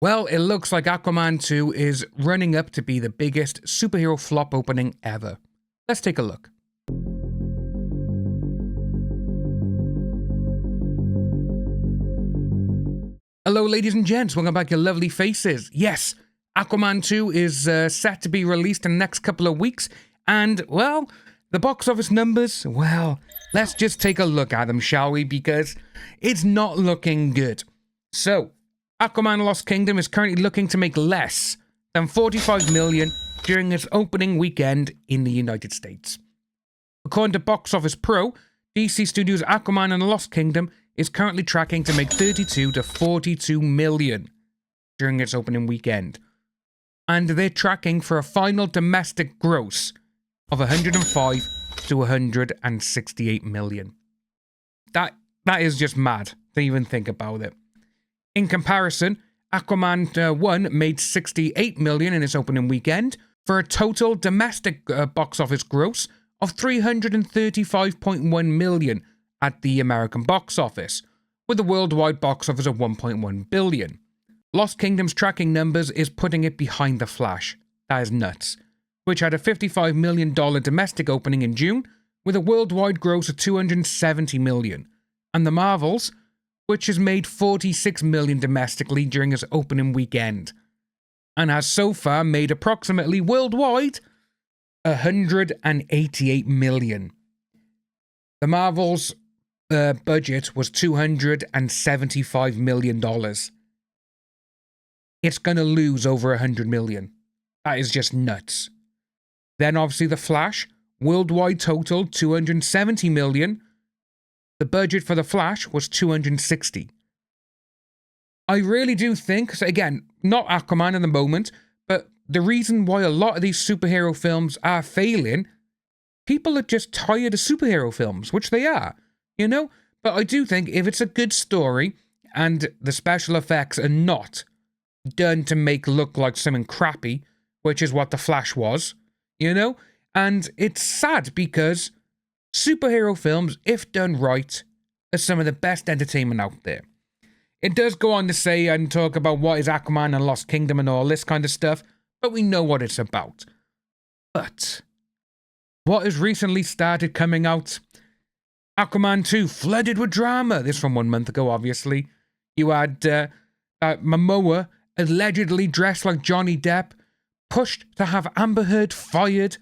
Well, it looks like Aquaman 2 is running up to be the biggest superhero flop opening ever. Let's take a look. Hello ladies and gents, welcome back your lovely faces. Yes, Aquaman 2 is set to be released in the next couple of weeks, and, well, the box office numbers, well, let's just take a look at them, shall we, because it's not looking good. So, Aquaman The Lost Kingdom is currently looking to make less than $45 million during its opening weekend in the United States. According to Box Office Pro, DC Studios' Aquaman and the Lost Kingdom is currently tracking to make $32 to $42 million during its opening weekend. And they're tracking for a final domestic gross of $105 to $168 million. That is just mad to even think about it. In comparison, Aquaman 1 made $68 million in its opening weekend for a total domestic box office gross of $335.1 million at the American box office, with a worldwide box office of $1.1 billion. Lost Kingdom's tracking numbers is putting it behind The Flash. That is nuts. Which had a $55 million domestic opening in June, with a worldwide gross of $270 million. And The Marvels, which has made $46 million domestically during its opening weekend, and has so far made approximately worldwide $188 million. The Marvels' budget was $275 million. It's going to lose over $100 million. That is just nuts. Then obviously The Flash, worldwide total $270 million. The budget for The Flash was $260. I really do think, so again, not Aquaman at the moment, but the reason why a lot of these superhero films are failing, people are just tired of superhero films, which they are, you know? But I do think if it's a good story and the special effects are not done to make look like something crappy, which is what The Flash was, you know? And it's sad because superhero films, if done right, are some of the best entertainment out there. It does go on to say and talk about what is Aquaman and Lost Kingdom and all this kind of stuff, but we know what it's about. But what has recently started coming out? Aquaman 2 flooded with drama. This from 1 month ago, obviously. You had Momoa allegedly dressed like Johnny Depp, pushed to have Amber Heard fired.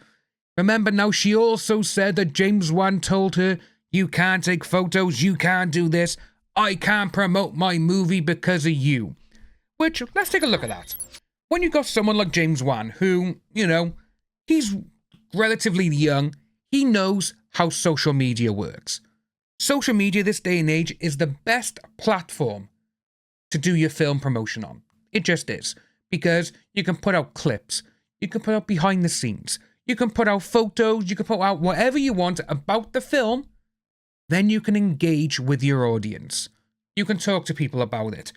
Remember now, she also said that James Wan told her, you can't take photos, you can't do this, I can't promote my movie because of you. Which, let's take a look at that. When you got someone like James Wan, who, you know, he's relatively young, he knows how social media works. Social media this day and age is the best platform to do your film promotion on. It just is. Because you can put out clips, you can put out behind the scenes, you can put out photos, you can put out whatever you want about the film, then you can engage with your audience. You can talk to people about it.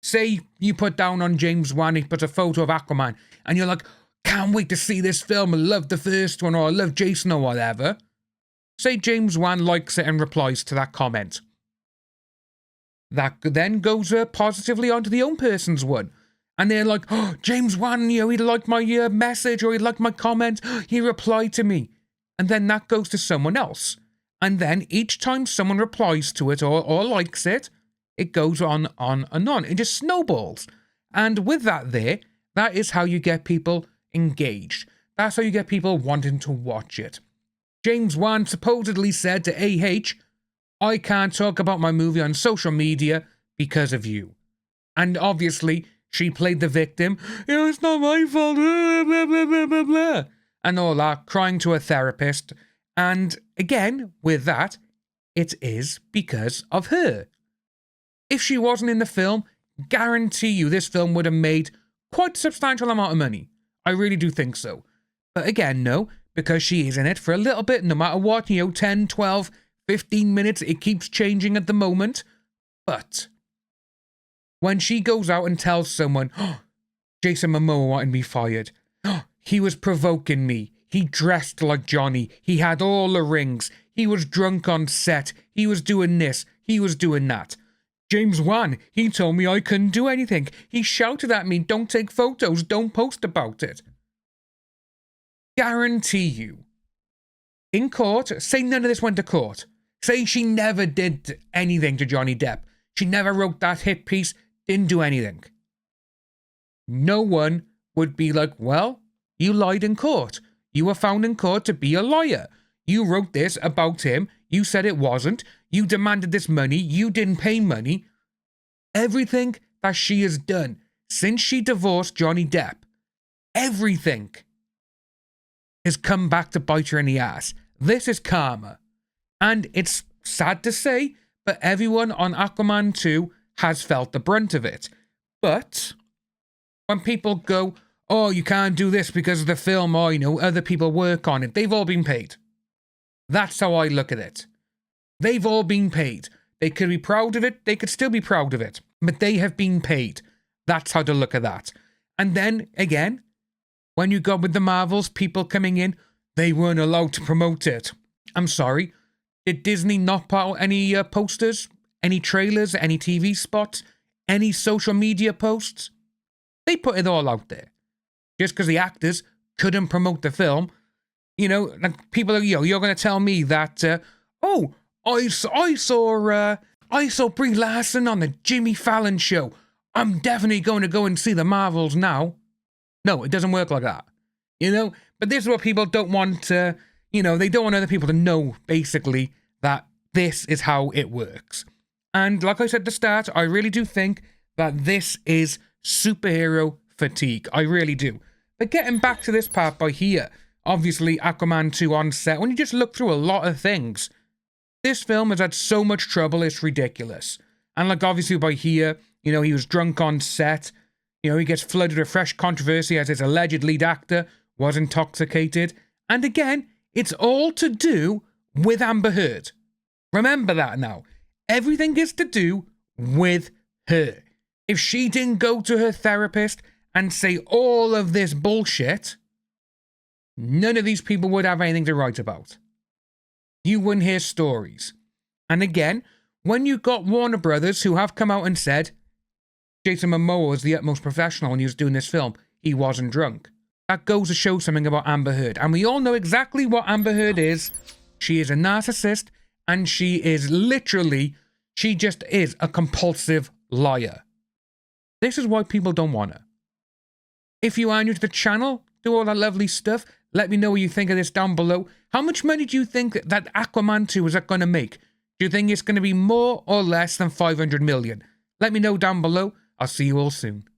Say you put down on James Wan, he puts a photo of Aquaman, and you're like, can't wait to see this film, I love the first one, or I love Jason or whatever. Say James Wan likes it and replies to that comment. That then goes positively onto the own person's one. And they're like, oh, James Wan, you know, he liked my message, or he liked my comment, he replied to me. And then that goes to someone else. And then each time someone replies to it or likes it, it goes on and on. It just snowballs. And with that there, that is how you get people engaged. That's how you get people wanting to watch it. James Wan supposedly said to AH, I can't talk about my movie on social media because of you. And obviously, she played the victim. You know, it's not my fault. Blah, blah, blah, blah, blah. And all that, crying to a therapist. And again, with that, it is because of her. If she wasn't in the film, guarantee you this film would have made quite a substantial amount of money. I really do think so. But again, no, because she is in it for a little bit, no matter what, you know, 10, 12, 15 minutes, it keeps changing at the moment. But when she goes out and tells someone, oh, Jason Momoa wanted me fired. Oh, he was provoking me. He dressed like Johnny. He had all the rings. He was drunk on set. He was doing this. He was doing that. James Wan, he told me I couldn't do anything. He shouted at me, don't take photos, don't post about it. Guarantee you. In court, say none of this went to court. Say she never did anything to Johnny Depp. She never wrote that hit piece, didn't do anything. No one would be like, well, you lied in court. You were found in court to be a liar. You wrote this about him. You said it wasn't. You demanded this money. You didn't pay money. Everything that she has done since she divorced Johnny Depp, everything has come back to bite her in the ass. This is karma. And it's sad to say, but everyone on Aquaman 2 has felt the brunt of it. But when people go, oh, you can't do this because of the film, or, you know, other people work on it, they've all been paid. That's how I look at it. They've all been paid. They could be proud of it. They could still be proud of it. But they have been paid. That's how to look at that. And then, again, when you go with the Marvels, people coming in, they weren't allowed to promote it. I'm sorry. Did Disney not put out any posters? Any trailers? Any TV spots? Any social media posts? They put it all out there. Just because the actors couldn't promote the film, you know, like people are, you know, you're going to tell me that, I saw Brie Larson on the Jimmy Fallon show. I'm definitely going to go and see the Marvels now. No, it doesn't work like that. You know, but this is what people don't want to, you know, they don't want other people to know, basically, that this is how it works. And like I said at the start, I really do think that this is superhero fatigue. I really do. But getting back to this part by here, obviously Aquaman 2 on set, when you just look through a lot of things, this film has had so much trouble, it's ridiculous. And like obviously by here, you know, he was drunk on set. You know, he gets flooded with fresh controversy as his alleged lead actor was intoxicated. And again, it's all to do with Amber Heard. Remember that now. Everything is to do with her. If she didn't go to her therapist and say all of this bullshit, none of these people would have anything to write about. You wouldn't hear stories. And again, when you got Warner Brothers who have come out and said, Jason Momoa was the utmost professional when he was doing this film, he wasn't drunk. That goes to show something about Amber Heard. And we all know exactly what Amber Heard is. She is a narcissist, and she is literally, she just is a compulsive liar. This is why people don't want her. If you are new to the channel, do all that lovely stuff, let me know what you think of this down below. How much money do you think that Aquaman 2 is going to make? Do you think it's going to be more or less than 500 million? Let me know down below. I'll see you all soon.